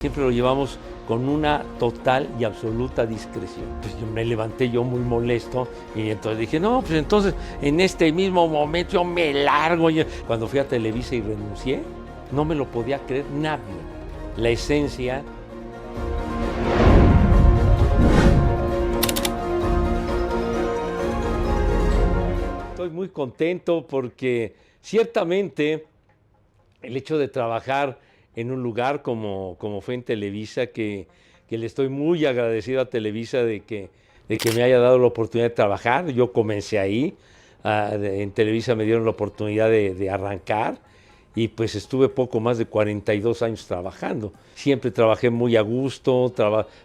Siempre lo llevamos con una total y absoluta discreción. Pues yo me levanté yo muy molesto y entonces dije, no, pues entonces en este mismo momento yo me largo. Cuando fui a Televisa y renuncié, no me lo podía creer nadie. La esencia. Estoy muy contento porque ciertamente el hecho de trabajar en un lugar como fue en Televisa, que le estoy muy agradecido a Televisa de que me haya dado la oportunidad de trabajar. Yo comencé ahí, en Televisa me dieron la oportunidad de arrancar y pues estuve poco más de 42 años trabajando. Siempre trabajé muy a gusto,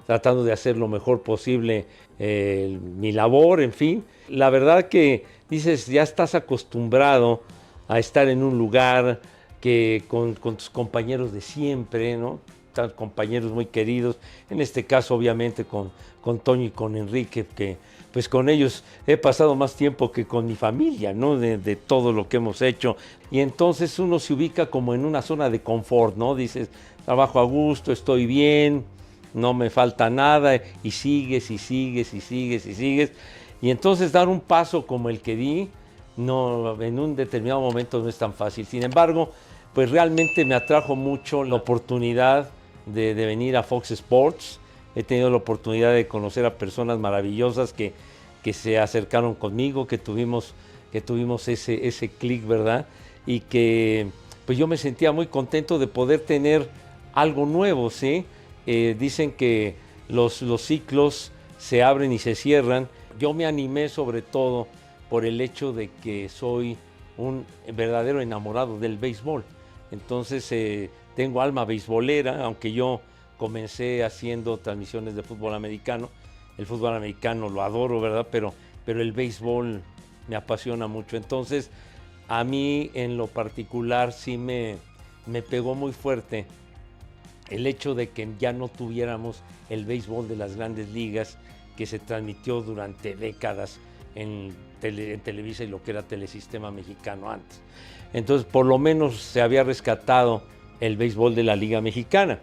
tratando de hacer lo mejor posible mi labor, en fin. La verdad que dices, ya estás acostumbrado a estar en un lugar que con tus compañeros de siempre, ¿no? Compañeros muy queridos, en este caso obviamente con Toño y con Enrique, que pues con ellos he pasado más tiempo que con mi familia, ¿no? De todo lo que hemos hecho. Y entonces uno se ubica como en una zona de confort, ¿no? Dices, trabajo a gusto, estoy bien, no me falta nada, y sigues, y sigues, y sigues, y sigues. Y entonces dar un paso como el que di, no, en un determinado momento no es tan fácil. Sin embargo, pues realmente me atrajo mucho la oportunidad de venir a Fox Sports. He tenido la oportunidad de conocer a personas maravillosas que se acercaron conmigo, que tuvimos ese clic, ¿verdad? Y que pues yo me sentía muy contento de poder tener algo nuevo, ¿sí? Dicen que los ciclos se abren y se cierran. Yo me animé sobre todo por el hecho de que soy un verdadero enamorado del béisbol. Entonces tengo alma beisbolera, aunque yo comencé haciendo transmisiones de fútbol americano. El fútbol americano lo adoro, ¿verdad? Pero el béisbol me apasiona mucho. Entonces, a mí en lo particular sí me pegó muy fuerte el hecho de que ya no tuviéramos el béisbol de las grandes ligas que se transmitió durante décadas en Televisa y lo que era Telesistema Mexicano antes. Entonces, por lo menos se había rescatado el béisbol de la Liga Mexicana.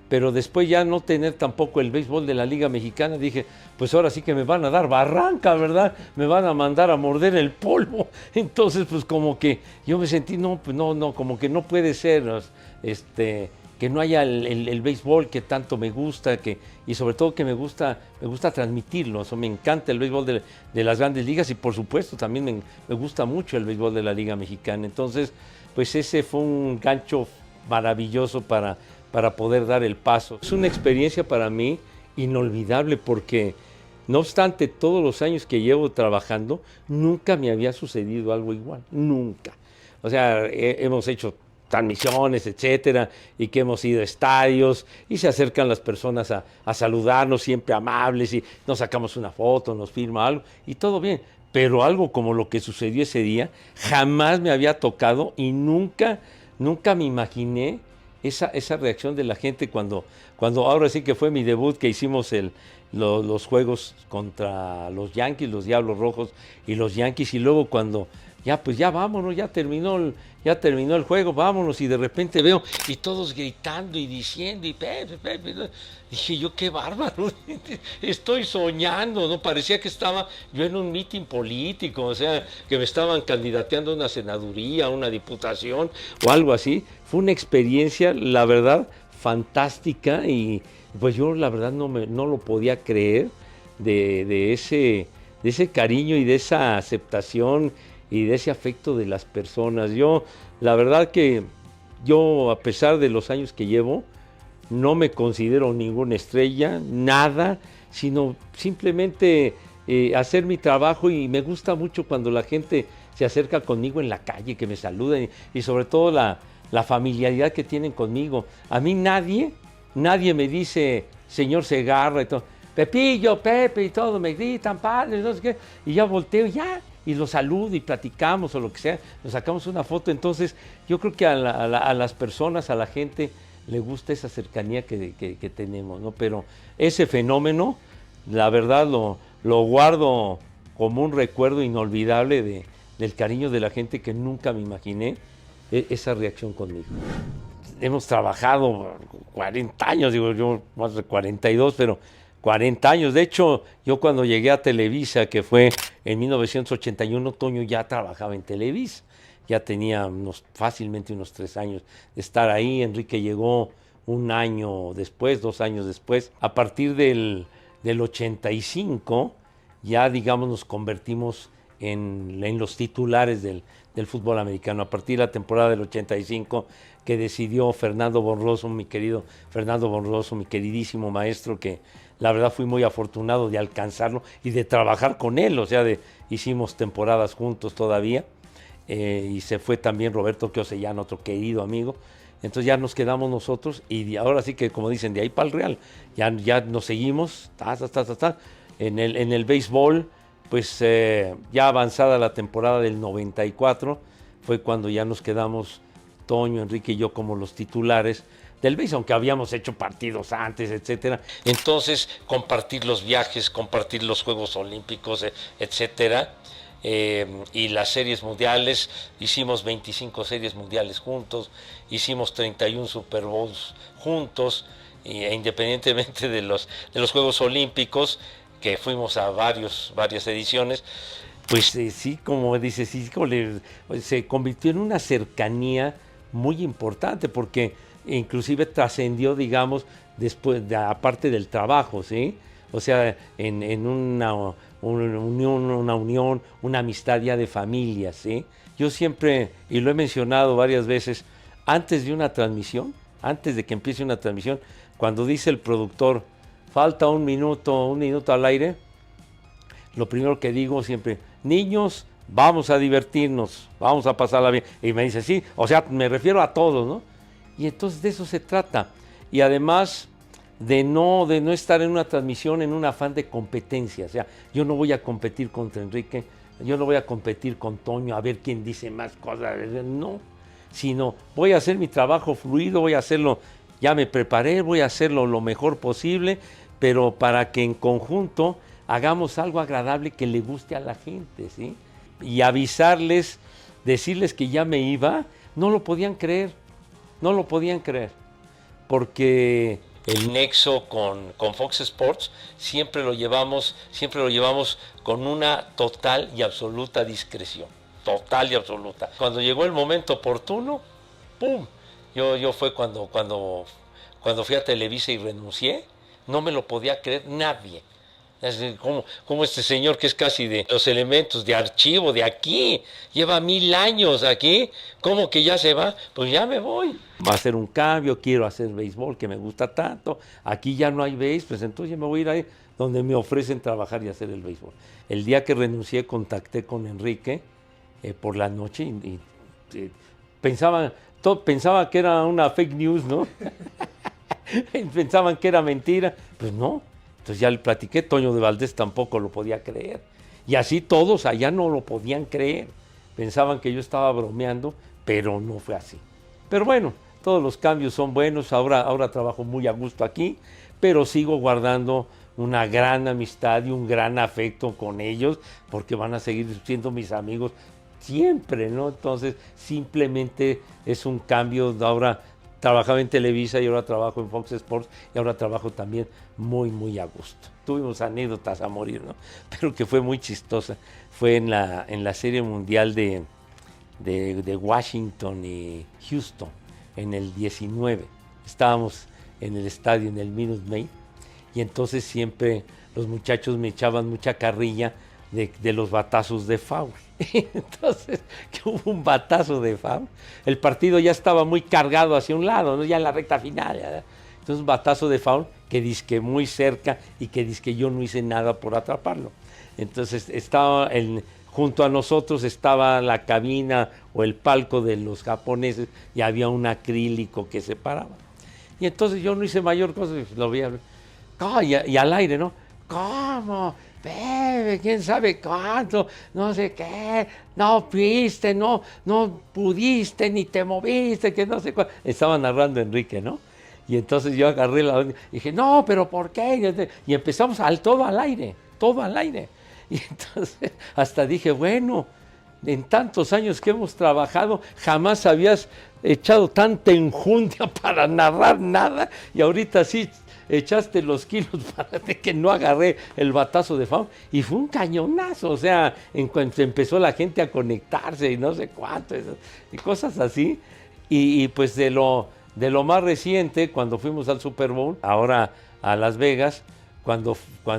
Pero después ya no tener tampoco el béisbol de la Liga Mexicana, dije, pues ahora sí que me van a dar barranca, ¿verdad? Me van a mandar a morder el polvo. Entonces, pues como que yo me sentí, no, pues no, como que no puede ser, que no haya el béisbol que tanto me gusta, y sobre todo que me gusta transmitirlo. Eso, me encanta el béisbol de las grandes ligas y por supuesto también me gusta mucho el béisbol de la Liga Mexicana. Entonces, pues ese fue un gancho maravilloso para poder dar el paso. Es una experiencia para mí inolvidable porque, no obstante todos los años que llevo trabajando, nunca me había sucedido algo igual, nunca. O sea, hemos hecho transmisiones, etcétera, y que hemos ido a estadios y se acercan las personas a saludarnos, siempre amables, y nos sacamos una foto, nos firma algo y todo bien. Pero algo como lo que sucedió ese día jamás me había tocado y nunca me imaginé esa reacción de la gente cuando ahora sí que fue mi debut, que hicimos los juegos contra los Yankees, los Diablos Rojos y los Yankees, y luego cuando ya vámonos, ya terminó el juego, vámonos, y de repente veo y todos gritando y diciendo y Pepe. Dije yo, qué bárbaro, estoy soñando, ¿no? Parecía que estaba yo en un mitin político, o sea, que me estaban candidateando a una senaduría, a una diputación o algo así. Fue una experiencia, la verdad, fantástica, y pues yo la verdad no lo podía creer de ese cariño y de esa aceptación y de ese afecto de las personas. Yo, la verdad que yo, a pesar de los años que llevo, no me considero ninguna estrella, nada, sino simplemente hacer mi trabajo, y me gusta mucho cuando la gente se acerca conmigo en la calle, que me saludan, y sobre todo la familiaridad que tienen conmigo. A mí nadie me dice señor Segarra y todo. Pepillo, Pepe y todo, me gritan, padre, no sé qué, y ya volteo, y lo saludo y platicamos o lo que sea, nos sacamos una foto. Entonces yo creo que a las personas, a la gente le gusta esa cercanía que tenemos, ¿no? Pero ese fenómeno, la verdad, lo guardo como un recuerdo inolvidable del cariño de la gente, que nunca me imaginé esa reacción conmigo. hemos trabajado 40 años, digo yo más de 42, pero 40 años. De hecho, yo cuando llegué a Televisa, que fue en 1981, Toño ya trabajaba en Televisa. Ya tenía fácilmente unos 3 años de estar ahí. Enrique llegó un año después, 2 años después. A partir del 85, ya digamos nos convertimos en los titulares del fútbol americano. A partir de la temporada del 85, que decidió Fernando Bonroso, mi querido Fernando Bonroso, mi queridísimo maestro, que la verdad fui muy afortunado de alcanzarlo y de trabajar con él, o sea, hicimos temporadas juntos todavía, y se fue también Roberto Queosellano, otro querido amigo. Entonces ya nos quedamos nosotros y ahora sí que, como dicen, de ahí para el Real, ya nos seguimos, En el béisbol, pues ya avanzada la temporada del 94, fue cuando ya nos quedamos Toño, Enrique y yo como los titulares del béisbol, aunque habíamos hecho partidos antes, etcétera. Entonces, compartir los viajes, compartir los Juegos Olímpicos, etcétera. Y las series mundiales, hicimos 25 series mundiales juntos, hicimos 31 Super Bowls juntos, e independientemente de los Juegos Olímpicos, que fuimos a varias ediciones, pues sí, como dices, sí, se convirtió en una cercanía muy importante, porque inclusive trascendió, digamos, después, aparte del trabajo, ¿sí? O sea, en una unión, una amistad ya de familia, ¿sí? Yo siempre, y lo he mencionado varias veces, antes de una transmisión, antes de que empiece una transmisión, cuando dice el productor, falta un minuto al aire, lo primero que digo siempre, niños, vamos a divertirnos, vamos a pasarla bien. Y me dice, sí, o sea, me refiero a todos, ¿no? Y entonces de eso se trata. Y además de no estar en una transmisión en un afán de competencia. O sea, yo no voy a competir contra Enrique, yo no voy a competir con Toño a ver quién dice más cosas, no. Sino voy a hacer mi trabajo fluido, voy a hacerlo, ya me preparé, voy a hacerlo lo mejor posible, pero para que en conjunto hagamos algo agradable que le guste a la gente, ¿sí? Y avisarles, decirles que ya me iba, no lo podían creer, porque el nexo con Fox Sports siempre lo llevamos con una total y absoluta discreción, total y absoluta. Cuando llegó el momento oportuno, ¡pum! Yo fue cuando fui a Televisa y renuncié, no me lo podía creer nadie. Como este señor que es casi de los elementos de archivo de aquí, lleva 1000 años aquí, ¿cómo que ya se va? Pues ya me voy. Va a ser un cambio, quiero hacer béisbol que me gusta tanto, aquí ya no hay béisbol, pues entonces me voy a ir ahí donde me ofrecen trabajar y hacer el béisbol. El día que renuncié contacté con Enrique por la noche y pensaba que era una fake news, ¿no? Pensaban que era mentira, pues no. Entonces ya le platiqué, Toño de Valdés tampoco lo podía creer. Y así todos allá no lo podían creer. Pensaban que yo estaba bromeando, pero no fue así. Pero bueno, todos los cambios son buenos. Ahora trabajo muy a gusto aquí, pero sigo guardando una gran amistad y un gran afecto con ellos, porque van a seguir siendo mis amigos siempre, ¿no? Entonces simplemente es un cambio. Ahora trabajaba en Televisa y ahora trabajo en Fox Sports y ahora trabajo también muy a gusto. Tuvimos anécdotas a morir, ¿no? Pero que fue muy chistosa. Fue en la Serie Mundial de Washington y Houston, en el 19. Estábamos en el estadio, en el Minute Maid, y entonces siempre los muchachos me echaban mucha carrilla de los batazos de foul. Entonces, que hubo un batazo de foul. El partido ya estaba muy cargado hacia un lado, ¿no? Ya en la recta final. ¿Ya? Entonces, un batazo de foul que dizque muy cerca y que dizque yo no hice nada por atraparlo. Entonces, junto a nosotros estaba la cabina o el palco de los japoneses y había un acrílico que separaba. Y entonces yo no hice mayor cosa, lo vi y al aire, ¿no? ¿Cómo? Bebe, quién sabe cuánto, no sé qué, no fuiste, no pudiste, ni te moviste, que no sé cuánto. Estaba narrando Enrique, ¿no? Y entonces yo agarré y dije, no, pero ¿por qué? Y empezamos todo al aire. Y entonces hasta dije, bueno, en tantos años que hemos trabajado, jamás habías echado tanta enjundia para narrar nada y ahorita sí echaste los kilos para que no agarré el batazo de fama y fue un cañonazo, o sea, en cuanto empezó la gente a conectarse y no sé cuánto, y cosas así, y pues de lo más reciente, cuando fuimos al Super Bowl, ahora a Las Vegas, cuando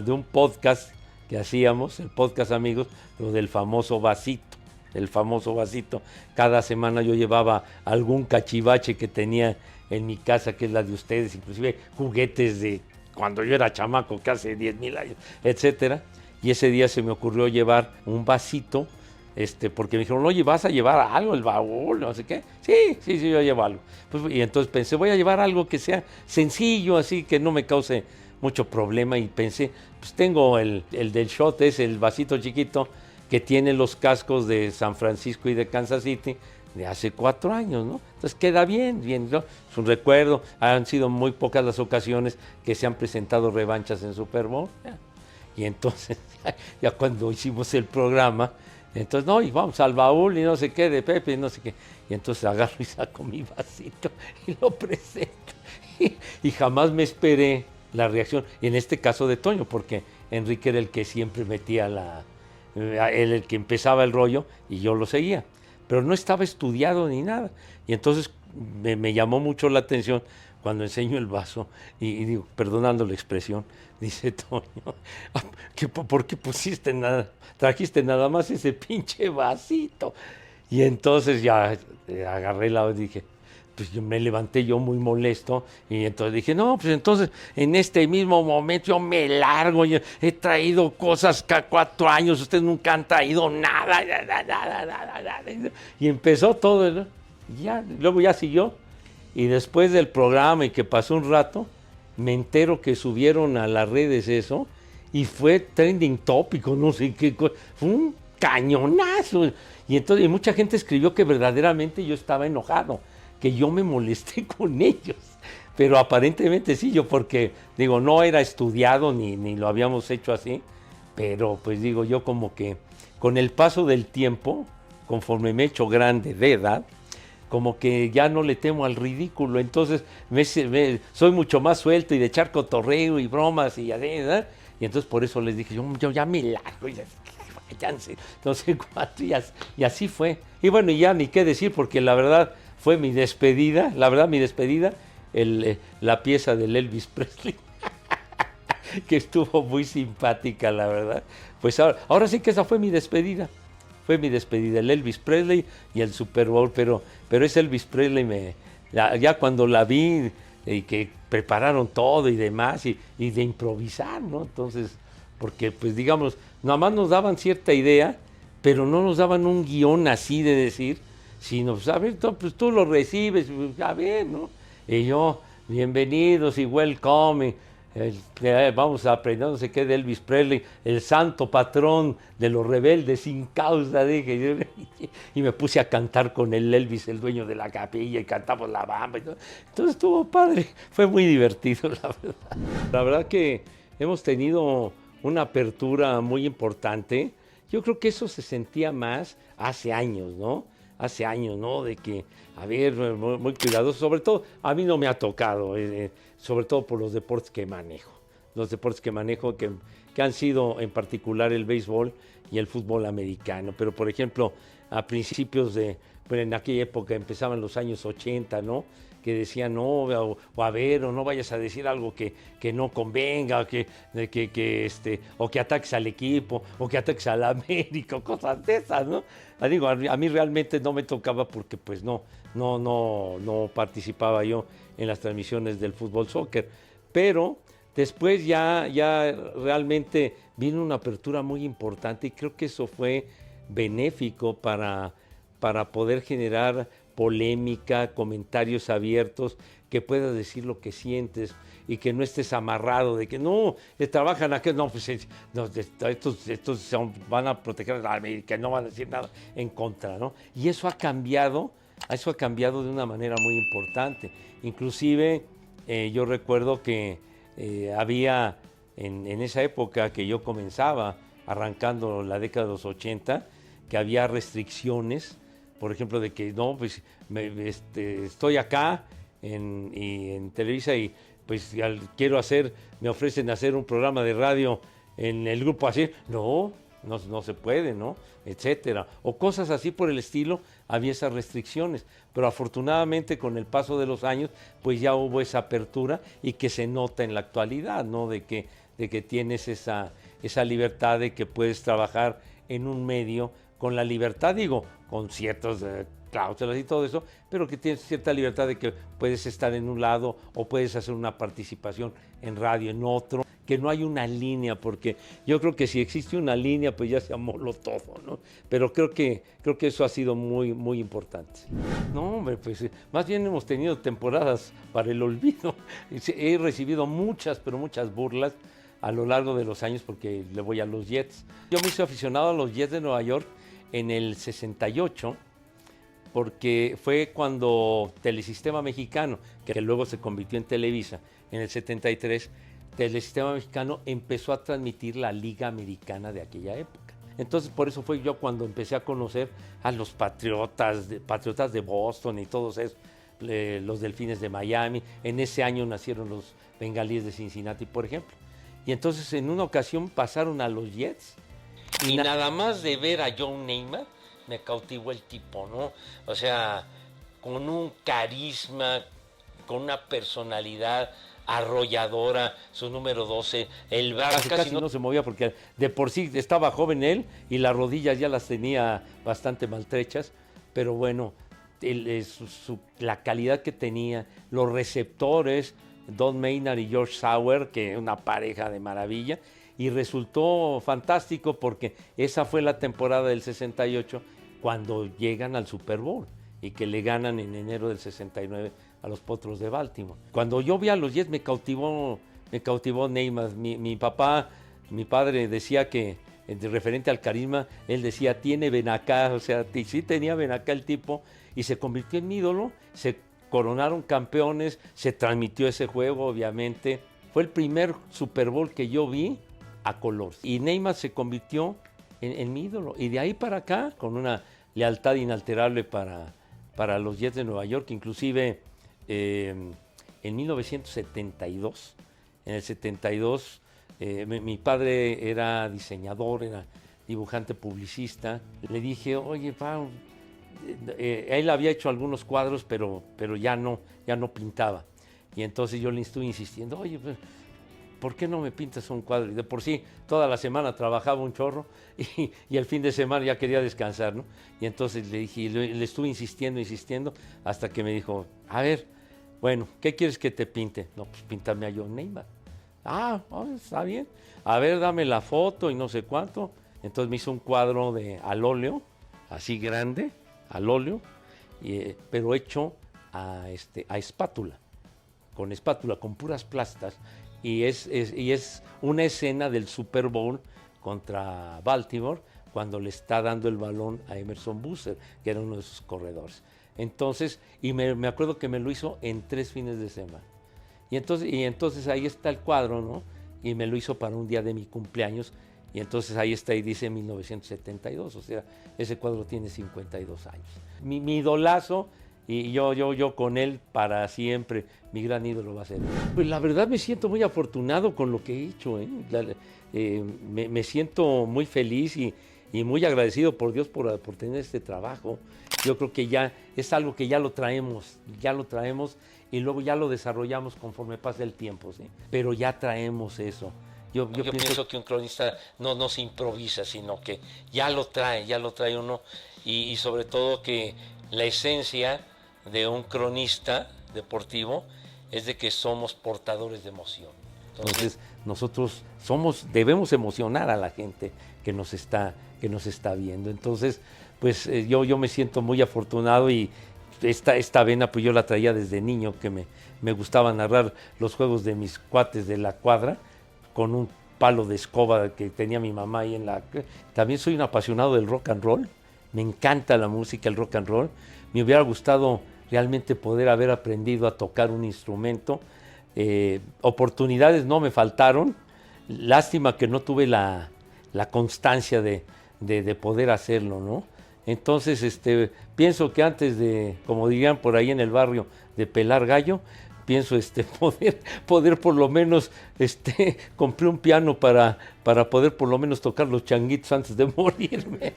un podcast que hacíamos, el podcast Amigos, lo del famoso vasito, el famoso vasito. Cada semana yo llevaba algún cachivache que tenía en mi casa, que es la de ustedes, inclusive juguetes de cuando yo era chamaco, que hace 10,000 años, etcétera. Y ese día se me ocurrió llevar un vasito, porque me dijeron, oye, ¿vas a llevar algo, el baúl, no sé qué? Sí, yo llevo algo. Pues, y entonces pensé, voy a llevar algo que sea sencillo, así que no me cause mucho problema, y pensé, pues tengo el del shot, es el vasito chiquito que tiene los cascos de San Francisco y de Kansas City de hace 4 años, ¿no? Entonces queda bien, ¿no? Es un recuerdo, han sido muy pocas las ocasiones que se han presentado revanchas en Super Bowl, ¿ya? Y entonces, ya cuando hicimos el programa, entonces, no, y vamos al baúl y no sé qué, de Pepe y no sé qué. Y entonces agarro y saco mi vasito y lo presento. Y jamás me esperé la reacción, y en este caso de Toño, porque Enrique era el que siempre metía él el que empezaba el rollo y yo lo seguía, pero no estaba estudiado ni nada. Y entonces me llamó mucho la atención cuando enseño el vaso y digo, perdonando la expresión, dice Toño, ¿por qué trajiste nada más ese pinche vasito? Y entonces ya agarré y dije, pues yo me levanté yo muy molesto y entonces dije, no, pues entonces en este mismo momento yo me largo, yo he traído cosas cada 4 años, ustedes nunca han traído nada, y empezó todo, ¿no? Ya, luego ya siguió, y después del programa y que pasó un rato, me entero que subieron a las redes eso y fue trending tópico, no sé qué, fue un cañonazo, y entonces mucha gente escribió que verdaderamente yo estaba enojado, que yo me molesté con ellos, pero aparentemente sí, yo porque, digo, no era estudiado ni lo habíamos hecho así, pero pues digo, yo como que con el paso del tiempo, conforme me he hecho grande de edad, como que ya no le temo al ridículo, entonces soy mucho más suelto y de echar cotorreo y bromas y así, ¿verdad? Y entonces por eso les dije, yo ya me largo, y váyanse, no sé cuánto, y así fue. Y bueno, y ya ni qué decir, porque la verdad fue mi despedida, la pieza del Elvis Presley, que estuvo muy simpática, la verdad. Pues ahora sí que esa fue mi despedida. Fue mi despedida, el Elvis Presley y el Super Bowl, pero ese Elvis Presley ya cuando la vi y que prepararon todo y demás, y de improvisar, ¿no? Entonces, porque pues digamos, nada más nos daban cierta idea, pero no nos daban un guión así de decir, sino, pues a ver, pues tú lo recibes, pues, a ver, ¿no? Y yo, bienvenidos y welcome. Vamos a aprender no sé qué de Elvis Presley, el santo patrón de los rebeldes sin causa, dije, y me puse a cantar con el Elvis, el dueño de la capilla, y cantamos la bamba. Entonces estuvo padre, fue muy divertido, la verdad. La verdad que hemos tenido una apertura muy importante. Yo creo que eso se sentía más hace años, ¿no? Hace años, ¿no? De que, a ver, muy cuidadoso, sobre todo, a mí no me ha tocado, sobre todo por los deportes que manejo. Los deportes que manejo, que han sido en particular el béisbol y el fútbol americano. Pero, por ejemplo, a principios bueno, en aquella época empezaban los años 80, ¿no? Que decían, no, o a ver, o no vayas a decir algo que no convenga, o que ataques al equipo, o que ataques a la América, o cosas de esas, ¿no? Digo, a mí realmente no me tocaba porque pues no participaba yo en las transmisiones del fútbol soccer, pero después ya realmente vino una apertura muy importante, y creo que eso fue benéfico para poder generar polémica, comentarios abiertos, que puedas decir lo que sientes y que no estés amarrado de que no, trabajan aquí, no, pues no, estos van a proteger a la América, no van a decir nada en contra, ¿no? Y eso ha cambiado de una manera muy importante. Inclusive yo recuerdo que había en esa época que yo comenzaba, arrancando la década de los 80, que había restricciones, por ejemplo, de que no, pues estoy acá en Televisa y pues me ofrecen hacer un programa de radio en el grupo así, no se puede, ¿no? Etcétera. O cosas así por el estilo, había esas restricciones. Pero afortunadamente con el paso de los años, pues ya hubo esa apertura y que se nota en la actualidad, ¿no? De que tienes esa libertad de que puedes trabajar en un medio con la libertad, digo, con ciertas cláusulas y todo eso, pero que tienes cierta libertad de que puedes estar en un lado o puedes hacer una participación en radio en otro, que no hay una línea, porque yo creo que si existe una línea, pues ya se amoló todo, ¿no? Pero creo que eso ha sido muy, muy importante. No, hombre, pues más bien hemos tenido temporadas para el olvido. He recibido muchas, pero muchas burlas a lo largo de los años porque le voy a los Jets. Yo me hice aficionado a los Jets de Nueva York en el 68, porque fue cuando Telesistema Mexicano, que luego se convirtió en Televisa, en el 73, Telesistema Mexicano empezó a transmitir la Liga Americana de aquella época. Entonces, por eso fue yo cuando empecé a conocer a los Patriotas de Boston y todos esos, los Delfines de Miami. En ese año nacieron los Bengalíes de Cincinnati, por ejemplo. Y entonces en una ocasión pasaron a los Jets y nada más de ver a John Neymar me cautivó el tipo, ¿no? O sea, con un carisma, con una personalidad arrolladora, su número 12, el brazo casi no se movía porque de por sí estaba joven él y las rodillas ya las tenía bastante maltrechas, pero bueno, la calidad que tenía, los receptores, Don Maynard y George Sauer, que una pareja de maravilla, y resultó fantástico porque esa fue la temporada del 68 cuando llegan al Super Bowl y que le ganan en enero del 69 a los Potros de Baltimore. Cuando yo vi a los Jets me cautivó Neymar. Mi padre decía que, referente al carisma, él decía, tiene ven acá, o sea, sí tenía ven acá el tipo, y se convirtió en mi ídolo, se coronaron campeones, se transmitió ese juego, obviamente. Fue el primer Super Bowl que yo vi a color. Y Neymar se convirtió en mi ídolo. Y de ahí para acá, con una lealtad inalterable para los Jets de Nueva York, inclusive en 1972, en el 72, mi padre era diseñador, era dibujante publicista. Le dije, oye, pa, él había hecho algunos cuadros, pero ya no pintaba. Y entonces yo le estuve insistiendo, oye, pues, ¿por qué no me pintas un cuadro? Y de por sí, toda la semana trabajaba un chorro y el fin de semana ya quería descansar, ¿no? Y entonces le dije, le estuve insistiendo, hasta que me dijo, a ver, bueno, ¿qué quieres que te pinte? No, pues píntame a John Neymar. Está bien. A ver, dame la foto y no sé cuánto. Entonces me hizo un cuadro al óleo, así grande, al óleo, pero hecho a espátula, con puras plastas. Y es una escena del Super Bowl contra Baltimore cuando le está dando el balón a Emerson Boozer, que era uno de sus corredores. Entonces, y me acuerdo que me lo hizo en 3 fines de semana. Y entonces ahí está el cuadro, ¿no? Y me lo hizo para un día de mi cumpleaños. Y entonces ahí está y dice 1972, o sea, ese cuadro tiene 52 años. Mi idolazo, y yo con él para siempre, mi gran ídolo va a ser. Pues la verdad me siento muy afortunado con lo que he hecho, me siento muy feliz y muy agradecido por Dios por tener este trabajo. Yo creo que ya es algo que ya lo traemos y luego ya lo desarrollamos conforme pasa el tiempo, ¿sí? Pero ya traemos eso. Yo pienso que un cronista no se improvisa, sino que ya lo trae uno y sobre todo que la esencia de un cronista deportivo es de que somos portadores de emoción. Entonces nosotros debemos emocionar a la gente que nos está viendo. Entonces, pues yo me siento muy afortunado y esta vena pues yo la traía desde niño, que me gustaba narrar los juegos de mis cuates de la cuadra con un palo de escoba que tenía mi mamá ahí También soy un apasionado del rock and roll, me encanta la música, el rock and roll. Me hubiera gustado realmente poder haber aprendido a tocar un instrumento. Oportunidades no me faltaron, lástima que no tuve la constancia de de poder hacerlo, ¿no? Entonces, pienso que antes de, como dirían por ahí en el barrio, de pelar gallo, pienso poder por lo menos, compré un piano para poder por lo menos tocar los changuitos antes de morirme.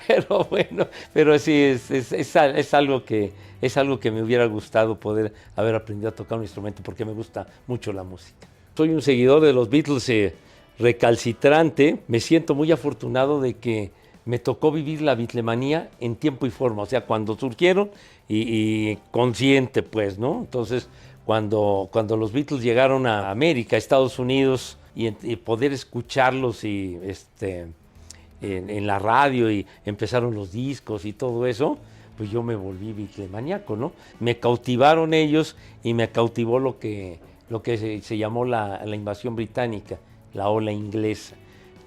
Pero bueno, pero sí, es algo que me hubiera gustado poder haber aprendido a tocar un instrumento porque me gusta mucho la música. Soy un seguidor de los Beatles recalcitrante. Me siento muy afortunado de que me tocó vivir la Beatlemanía en tiempo y forma, o sea, cuando surgieron y consciente, pues, ¿no? Entonces, cuando los Beatles llegaron a América, a Estados Unidos, y poder escucharlos en la radio y empezaron los discos y todo eso, pues yo me volví bitlemaníaco, ¿no? Me cautivaron ellos y me cautivó lo que se llamó la invasión británica, la ola inglesa,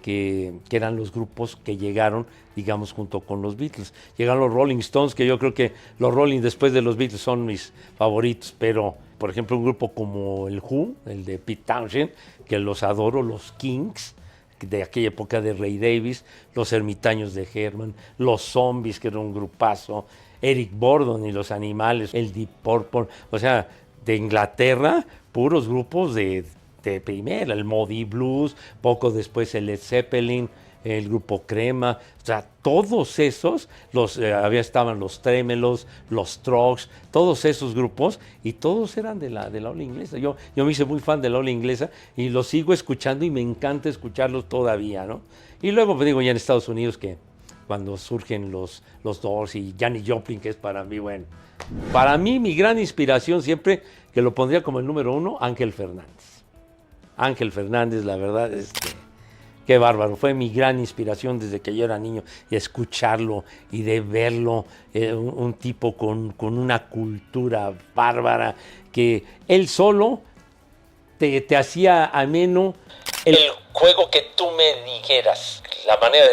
que eran los grupos que llegaron, digamos, junto con los Beatles. Llegaron los Rolling Stones, que yo creo que los Rolling después de los Beatles son mis favoritos, pero por ejemplo un grupo como el Who, el de Pete Townshend, que los adoro, los Kings, de aquella época de Ray Davies, los Ermitaños de Herman, los Zombies, que era un grupazo, Eric Burdon y los Animales, el Deep Purple, o sea, de Inglaterra, puros grupos de primera, el Moody Blues, poco después el Led Zeppelin, el grupo Crema, o sea, todos esos, estaban los Tremelos, los Trucks, todos esos grupos, y todos eran de la ola inglesa. Yo me hice muy fan de la ola inglesa y los sigo escuchando y me encanta escucharlos todavía, ¿no? Y luego, pues digo, ya en Estados Unidos, que cuando surgen los Doors y Janis Joplin, que es para mí, bueno, para mí mi gran inspiración siempre, que lo pondría como el número 1, Ángel Fernández. Ángel Fernández, la verdad, qué bárbaro, fue mi gran inspiración desde que yo era niño, y escucharlo y de verlo, un tipo con una cultura bárbara, que él solo te hacía ameno el juego que tú me dijeras, la manera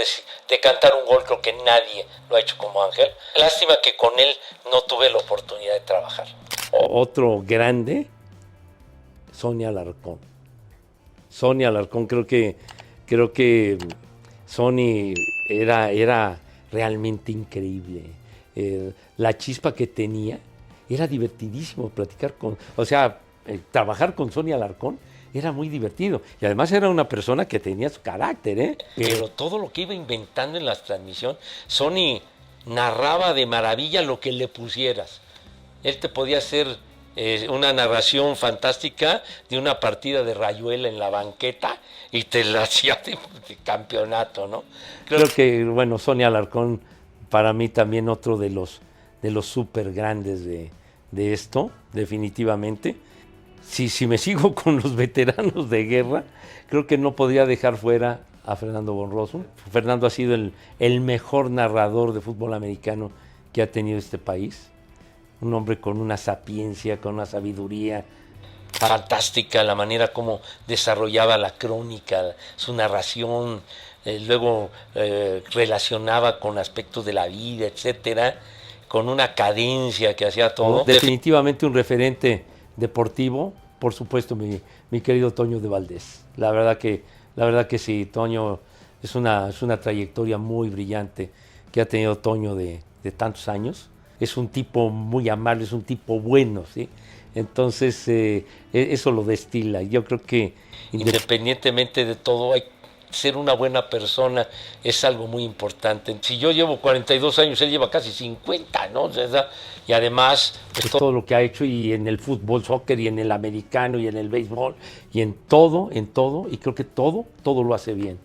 de cantar un gol, creo que nadie lo ha hecho como Ángel. Lástima que con él no tuve la oportunidad de trabajar. Otro grande, Sonia Alarcón. Sonia Alarcón, creo que Sony era realmente increíble. La chispa que tenía, era divertidísimo trabajar con Sonia Alarcón era muy divertido. Y además era una persona que tenía su carácter, ¿eh? Pero todo lo que iba inventando en la transmisión, Sony narraba de maravilla lo que le pusieras. Él te podía hacer una narración fantástica de una partida de rayuela en la banqueta y te la hacía de campeonato, ¿no? Creo que, bueno, Sonia Alarcón, para mí también otro de los súper grandes de esto, definitivamente. Si me sigo con los veteranos de guerra, creo que no podría dejar fuera a Fernando von Rossum. Fernando ha sido el mejor narrador de fútbol americano que ha tenido este país. Un hombre con una sapiencia, con una sabiduría fantástica, la manera como desarrollaba la crónica, su narración, luego relacionaba con aspectos de la vida, etcétera, con una cadencia que hacía todo. Definitivamente un referente deportivo, por supuesto, mi querido Toño de Valdés. La verdad que sí, Toño es una trayectoria muy brillante que ha tenido Toño de tantos años. Es un tipo muy amable, es un tipo bueno, ¿sí? Entonces, eso lo destila. Yo creo que independientemente de todo, ser una buena persona es algo muy importante. Si yo llevo 42 años, él lleva casi 50, ¿no? O sea, y además, pues, todo lo que ha hecho, y en el fútbol, soccer, y en el americano, y en el béisbol, y en todo, y creo que todo lo hace bien.